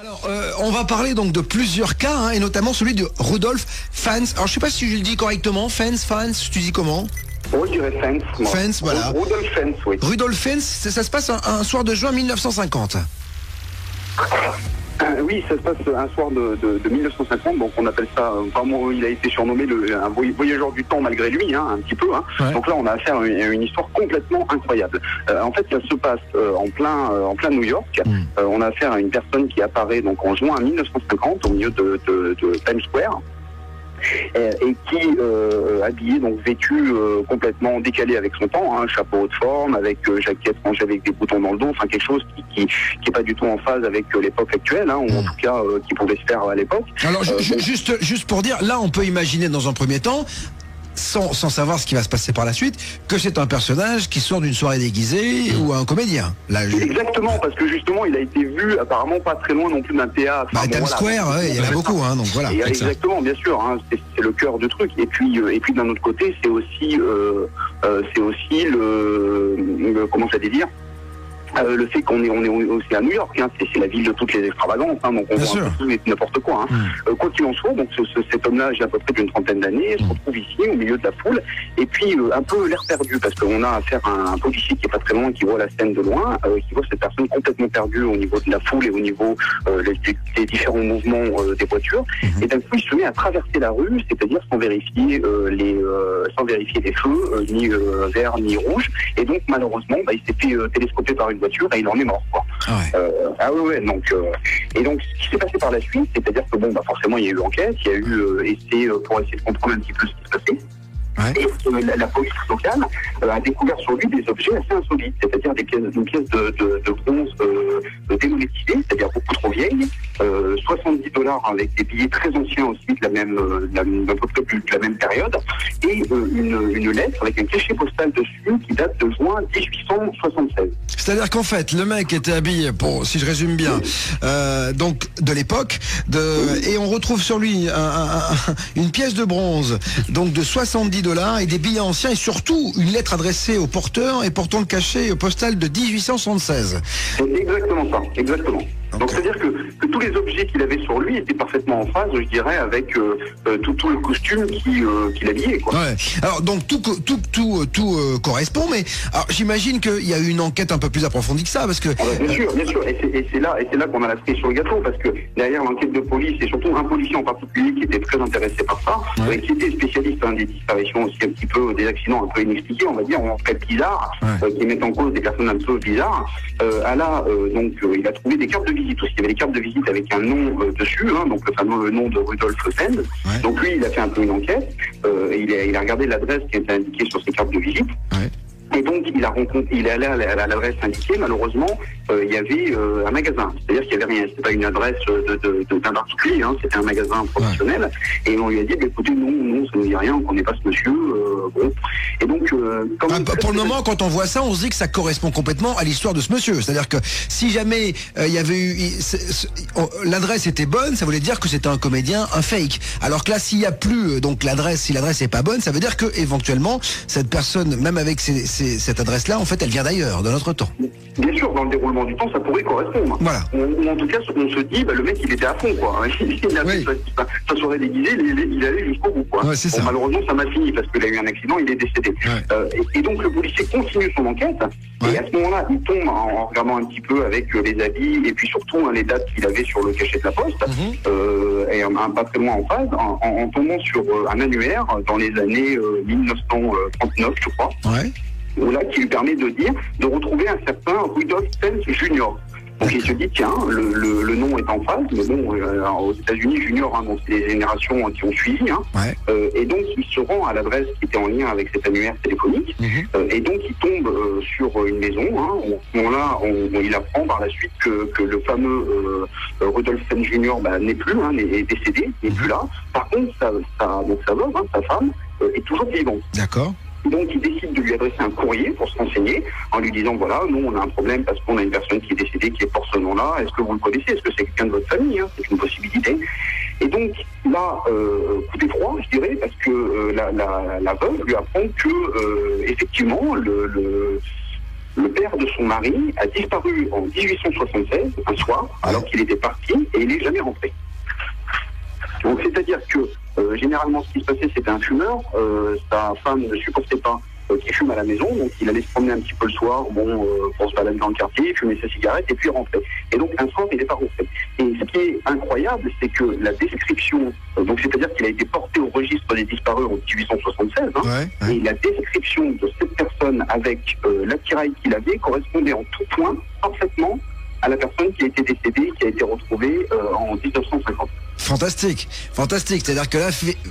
Alors, on va parler donc de plusieurs cas, hein, et notamment celui de Rudolf Fens. Alors, je sais pas si je le dis correctement. Fens, tu dis comment? Oui, je dirais Fens. Fens, voilà. Rudolf Fens, oui. Rudolf Fens, ça se passe un soir de juin 1950. Oui, ça se passe un soir de 1950, donc on appelle ça, vraiment, il a été surnommé un voyageur du temps malgré lui, hein, un petit peu. Hein. Ouais. Donc là, on a affaire à une histoire complètement incroyable. En fait, ça se passe en plein New York. On a affaire à une personne qui apparaît donc en juin 1950 au milieu de Times Square. Et qui habillé, donc vêtu complètement décalé avec son temps, hein, chapeau haute forme, avec jaquette rangée avec des boutons dans le dos, enfin quelque chose qui est pas du tout en phase avec l'époque actuelle, hein, ou en tout cas qui pouvait se faire à l'époque. Alors juste pour dire, là on peut imaginer dans un premier temps, sans savoir ce qui va se passer par la suite, que c'est un personnage qui sort d'une soirée déguisée ou un comédien. Là, Exactement, parce que justement il a été vu apparemment pas très loin non plus d'un théâtre. Bah, Times Square, ouais, il y en a beaucoup, hein, donc voilà. Et exactement, bien sûr, hein, c'est le cœur du truc. Et puis d'un autre côté, c'est aussi le comment ça dire. Le fait qu'on est aussi à New York, hein, c'est la ville de toutes les extravagances, hein, donc on voit un peu tout n'importe quoi. Hein. Quoi qu'il en soit, donc cet homme-là, j'ai à peu près d'une trentaine d'années, se retrouve ici au milieu de la foule, et puis un peu l'air perdu, parce qu'on a affaire à un policier qui est pas très loin, qui voit la scène de loin, qui voit cette personne complètement perdue au niveau de la foule et au niveau des différents mouvements des voitures, et d'un coup il se met à traverser la rue, c'est-à-dire sans vérifier les feux, ni vert ni rouge, et donc malheureusement, il s'est fait télescoper par une voiture et il en est mort, quoi. Donc et donc ce qui s'est passé par la suite, c'est-à-dire que forcément il y a eu enquête, il y a eu essai pour essayer de comprendre un petit peu ce qui se passait. Ouais. Et la police locale a découvert sur lui des objets assez insolites, c'est-à-dire une pièce de bronze démonétisée, c'est-à-dire beaucoup trop vieille, $70 avec des billets très anciens aussi de la même période, et une lettre avec un cachet postal dessus qui date de juin 1876. C'est-à-dire qu'en fait, le mec était habillé, si je résume bien, donc de l'époque, et on retrouve sur lui une pièce de bronze, donc de $70 et des billets anciens, et surtout une lettre adressée au porteur et portant le cachet postal de 1876. C'est exactement ça, exactement. Donc c'est-à-dire que tous les objets qu'il avait sur lui étaient parfaitement en phase, je dirais, avec tout le costume qu'il habillait, quoi. Ouais. Alors donc tout correspond, mais alors j'imagine qu'il y a eu une enquête un peu plus approfondie que ça, parce que bien sûr, et c'est là qu'on a la cerise sur le gâteau, parce que derrière l'enquête de police, et surtout un policier en particulier qui était très intéressé par ça, qui était spécialiste des disparitions aussi un petit peu, des accidents un peu inexpliqués, on va dire, en fait bizarres, qui mettent en cause des personnes un peu bizarres. Il a trouvé des cartes de visite aussi. Il y avait des cartes de visite avec un nom dessus, hein, donc le fameux nom de Rudolf Fens. Ouais. Donc lui, il a fait un peu une enquête, il a regardé l'adresse qui était indiquée sur ces cartes de visite. Ouais. Et donc il est allé à l'adresse indiquée. Malheureusement, il y avait un magasin. C'est-à-dire qu'il n'y avait rien. C'était pas une adresse d'un particulier. Hein, c'était un magasin professionnel. Ouais. Et on lui a dit, écoutez, non, ça ne dit rien. On ne connaît pas ce monsieur. Bon. Et donc, pour le moment, quand on voit ça, on se dit que ça correspond complètement à l'histoire de ce monsieur. C'est-à-dire que si jamais il y avait eu l'adresse était bonne, ça voulait dire que c'était un comédien, un fake. Alors que là, s'il n'y a plus donc l'adresse, si l'adresse est pas bonne, ça veut dire que éventuellement cette personne, même avec cette adresse-là, en fait, elle vient d'ailleurs, de notre temps. Bien sûr, dans le déroulement du temps, ça pourrait correspondre. Voilà. Ou en tout cas, on se dit, le mec, il était à fond, quoi. Il a fait sa soirée déguisée, il allait jusqu'au bout, quoi. Ouais, c'est malheureusement, ça m'a fini parce qu'il a eu un accident, il est décédé. Ouais. Et donc, le policier continue son enquête. Ouais. Et à ce moment-là, il tombe en regardant un petit peu avec les habits et puis surtout les dates qu'il avait sur le cachet de la poste, et pas très loin en phase, en tombant sur un annuaire dans les années 1939, je crois. Ouais. Là, qui lui permet de retrouver un certain Rudolf Fens Jr. Donc il se dit, tiens, le nom est en phase, mais bon, aux États-Unis, Junior, hein, donc c'est les générations qui ont suivi, hein, et donc il se rend à l'adresse qui était en lien avec cet annuaire téléphonique, et donc il tombe sur une maison, hein, où à ce moment-là, il apprend par la suite que le fameux Rudolf Fens Jr. N'est plus, hein, est décédé, n'est plus là. Par contre, sa veuve, hein, sa femme, est toujours vivante. D'accord. Donc il décide de lui adresser un courrier pour se renseigner en lui disant voilà, nous on a un problème parce qu'on a une personne qui est décédée qui est pour ce nom-là, est-ce que vous le connaissez, est-ce que c'est quelqu'un de votre famille, hein, c'est une possibilité. Et donc là, coup d'effroi, je dirais, parce que la veuve lui apprend que effectivement le père de son mari a disparu en 1876, un soir, alors qu'il était parti, et il n'est jamais rentré. Donc c'est-à-dire que généralement ce qui se passait, c'était un fumeur, sa femme ne supportait pas qu'il fume à la maison, donc il allait se promener un petit peu le soir, pour se balader dans le quartier, fumer ses cigarettes et puis rentrer. Et donc un soir, il n'est pas rentré. Et ce qui est incroyable, c'est que la description, donc c'est-à-dire qu'il a été porté au registre des disparus en 1876, et la description de cette personne avec l'attirail qu'il avait correspondait en tout point parfaitement à la personne qui a été décédée, qui a été retrouvée en 1950. Fantastique, fantastique. C'est-à-dire que là,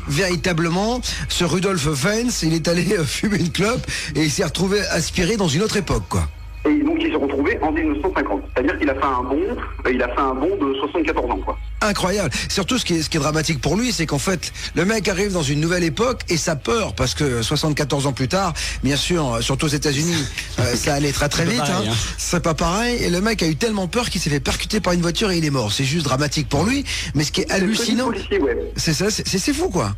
véritablement, ce Rudolf Fens, il est allé fumer une clope et il s'est retrouvé aspiré dans une autre époque, quoi. Et donc il s'est retrouvé en 1950. C'est-à-dire qu'il a fait un bond de 74 ans, quoi. Incroyable. Surtout ce qui est dramatique pour lui, c'est qu'en fait, le mec arrive dans une nouvelle époque et ça peur parce que 74 ans plus tard, bien sûr, surtout aux États-Unis, ça allait très très vite. Pareil, hein. C'est pas pareil. Et le mec a eu tellement peur qu'il s'est fait percuter par une voiture et il est mort. C'est juste dramatique pour lui. Mais ce qui est hallucinant, c'est ça, c'est fou, quoi.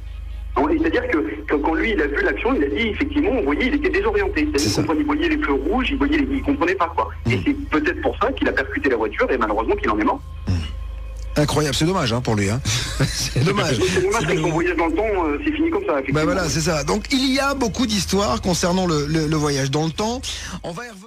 C'est-à-dire que quand lui il a vu l'action, il a dit effectivement, on voyait, il était désorienté. Il voyait les feux rouges, il comprenait pas, quoi. Et c'est peut-être pour ça qu'il a percuté la voiture et malheureusement qu'il en est mort. Incroyable, c'est dommage pour lui. C'est dommage. C'est dommage que son voyage dans le temps, c'est fini comme ça. Voilà, c'est ça. Donc il y a beaucoup d'histoires concernant le voyage dans le temps. On va y revenir.